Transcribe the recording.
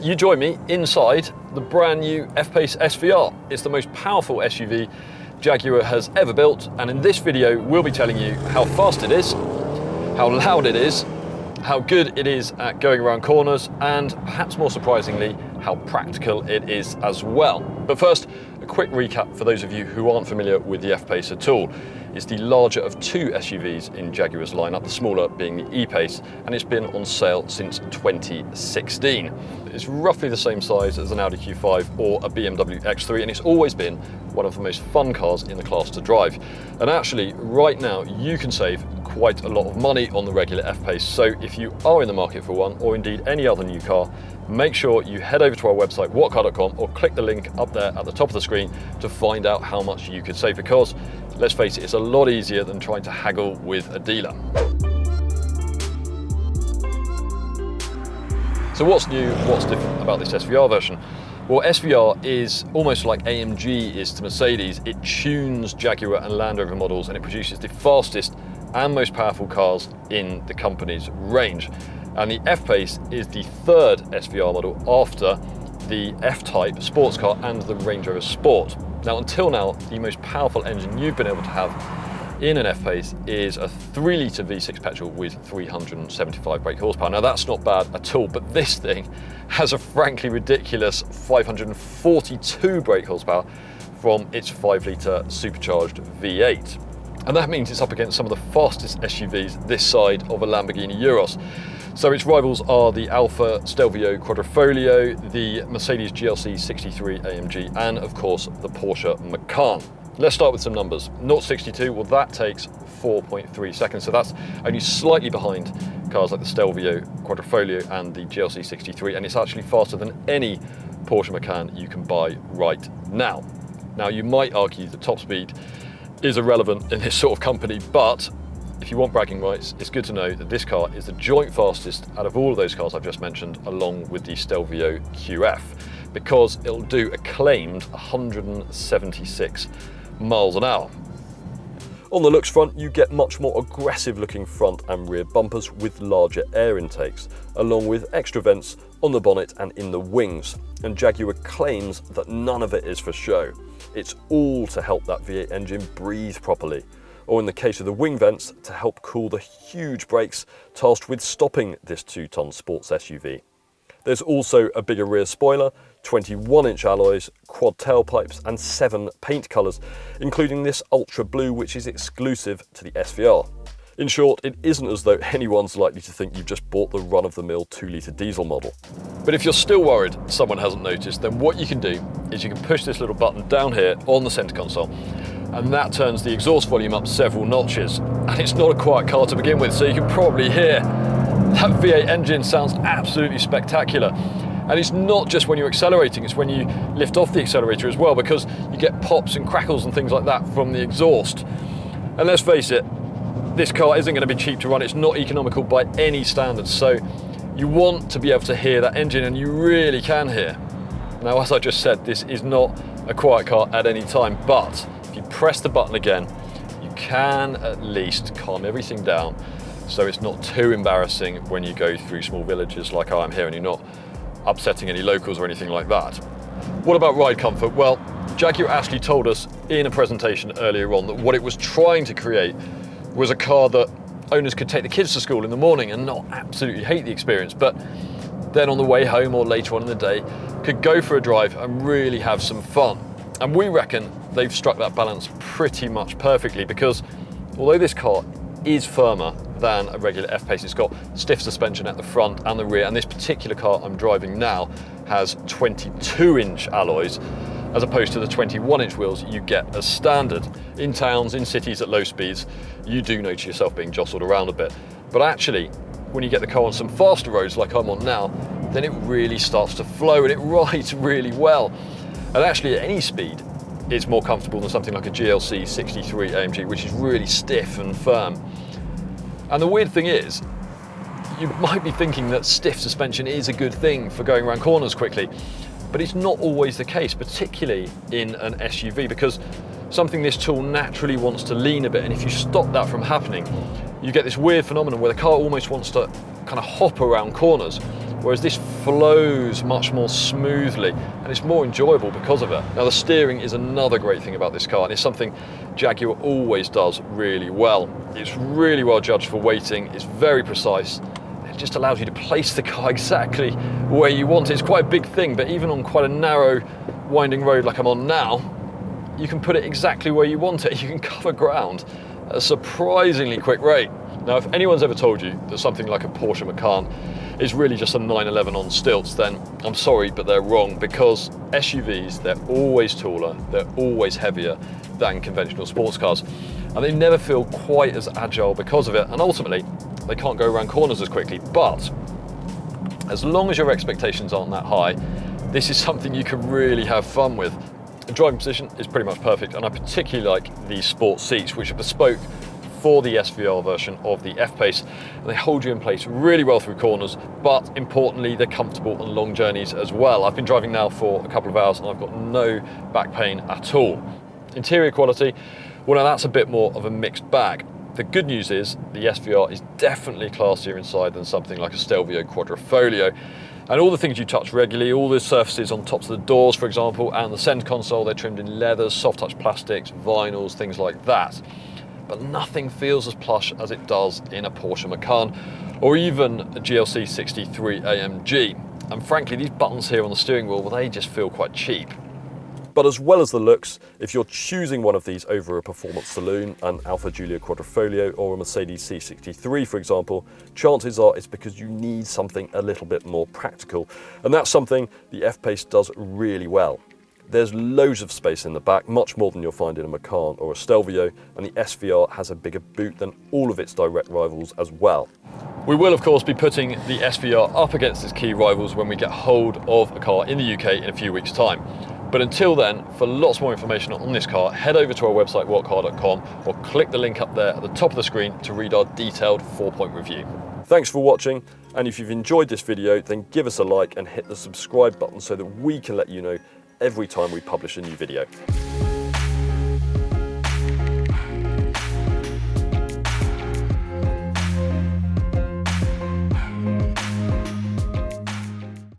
you join me inside the brand new F-Pace SVR. It's the most powerful SUV Jaguar has ever built, and in this video we'll be telling you how fast it is, how loud it is, how good it is at going around corners, and perhaps more surprisingly, how practical it is as well. But first, a quick recap for those of you who aren't familiar with the F-Pace at all. It's the larger of two SUVs in Jaguar's lineup, the smaller being the E-Pace, and it's been on sale since 2016. It's roughly the same size as an Audi Q5 or a BMW X3, and it's always been one of the most fun cars in the class to drive. And actually, right now, you can save quite a lot of money on the regular F-Pace. So if you are in the market for one, or indeed any other new car, make sure you head over to our website, whatcar.com, or click the link up there at the top of the screen to find out how much you could save, because let's face it, it's a lot easier than trying to haggle with a dealer. So what's new, what's different about this SVR version? Well, SVR is almost like AMG is to Mercedes. It tunes Jaguar and Land Rover models, and it produces the fastest and most powerful cars in the company's range. And the F-Pace is the third SVR model after the F-Type sports car and the Range Rover Sport. Now, until now, the most powerful engine you've been able to have in an F-Pace is a 3-litre V6 petrol with 375 brake horsepower. Now, that's not bad at all, but this thing has a frankly ridiculous 542 brake horsepower from its 5-litre supercharged V8. And that means it's up against some of the fastest SUVs this side of a Lamborghini Urus. So its rivals are the Alfa Stelvio Quadrifoglio, the Mercedes GLC 63 AMG, and of course the Porsche Macan. Let's start with some numbers. 0-62, well, that takes 4.3 seconds, so that's only slightly behind cars like the Stelvio Quadrifoglio and the GLC 63, and it's actually faster than any Porsche Macan you can buy right now. Now, you might argue that top speed is irrelevant in this sort of company, but if you want bragging rights, it's good to know that this car is the joint fastest out of all of those cars I've just mentioned, along with the Stelvio QF, because it'll do a claimed 176 miles an hour. On the looks front, you get much more aggressive looking front and rear bumpers with larger air intakes, along with extra vents on the bonnet and in the wings. And Jaguar claims that none of it is for show. It's all to help that V8 engine breathe properly, or in the case of the wing vents, to help cool the huge brakes tasked with stopping this 2-ton sports SUV. There's also a bigger rear spoiler, 21-inch alloys, quad tailpipes, and 7 paint colours, including this ultra blue, which is exclusive to the SVR. In short, it isn't as though anyone's likely to think you've just bought the run-of-the-mill 2-litre diesel model. But if you're still worried someone hasn't noticed, then what you can do is you can push this little button down here on the centre console, and that turns the exhaust volume up several notches. And it's not a quiet car to begin with, so you can probably hear that V8 engine sounds absolutely spectacular. And it's not just when you're accelerating, it's when you lift off the accelerator as well, because you get pops and crackles and things like that from the exhaust. And let's face it, this car isn't going to be cheap to run. It's not economical by any standards, so you want to be able to hear that engine, and you really can hear. Now, as I just said, this is not a quiet car at any time, but if you press the button again, you can at least calm everything down so it's not too embarrassing when you go through small villages like I am here and you're not upsetting any locals or anything like that. What about ride comfort? Well, Jaguar actually told us in a presentation earlier on that what it was trying to create was a car that owners could take the kids to school in the morning and not absolutely hate the experience, but then on the way home or later on in the day could go for a drive and really have some fun. And we reckon they've struck that balance pretty much perfectly, because although this car is firmer than a regular F-Pace, it's got stiff suspension at the front and the rear, and this particular car I'm driving now has 22-inch alloys as opposed to the 21-inch wheels you get as standard. In towns, in cities at low speeds, you do notice yourself being jostled around a bit. But actually, when you get the car on some faster roads like I'm on now, then it really starts to flow and it rides really well. And actually at any speed, it's more comfortable than something like a GLC 63 AMG, which is really stiff and firm. And the weird thing is, you might be thinking that stiff suspension is a good thing for going around corners quickly, but it's not always the case, particularly in an SUV, because something this tall naturally wants to lean a bit, and if you stop that from happening, you get this weird phenomenon where the car almost wants to kind of hop around corners, whereas this flows much more smoothly and it's more enjoyable because of it. Now the steering is another great thing about this car, and it's something Jaguar always does really well. It's really well judged for weighting, it's very precise, it just allows you to place the car exactly where you want it. It's quite a big thing, but even on quite a narrow winding road like I'm on now, you can put it exactly where you want it. You can cover ground at a surprisingly quick rate. Now, if anyone's ever told you that something like a Porsche Macan is really just a 911 on stilts, then I'm sorry, but they're wrong, because SUVs, they're always taller, they're always heavier than conventional sports cars, and they never feel quite as agile because of it, and ultimately, they can't go around corners as quickly. But as long as your expectations aren't that high, this is something you can really have fun with. The driving position is pretty much perfect, and I particularly like these sport seats, which are bespoke for the SVR version of the F-Pace, and they hold you in place really well through corners, but importantly they're comfortable on long journeys as well. I've been driving now for a couple of hours and I've got no back pain at all. Interior quality, well, now that's a bit more of a mixed bag. The good news is the SVR is definitely classier inside than something like a Stelvio Quadrifoglio, and all the things you touch regularly, all the surfaces on tops of the doors, for example, and the center console, they're trimmed in leathers, soft touch plastics, vinyls, things like that. But nothing feels as plush as it does in a Porsche Macan or even a GLC 63 AMG. And frankly, these buttons here on the steering wheel, well, they just feel quite cheap. But as well as the looks, if you're choosing one of these over a performance saloon, an Alfa Giulia Quadrifoglio or a Mercedes C63, for example, chances are it's because you need something a little bit more practical. And that's something the F-Pace does really well. There's loads of space in the back, much more than you'll find in a Macan or a Stelvio, and the SVR has a bigger boot than all of its direct rivals as well. We will of course be putting the SVR up against its key rivals when we get hold of a car in the UK in a few weeks' time. But until then, for lots more information on this car, head over to our website whatcar.com or click the link up there at the top of the screen to read our detailed 4-point review. Thanks for watching, and if you've enjoyed this video, then give us a like and hit the subscribe button so that we can let you know every time we publish a new video.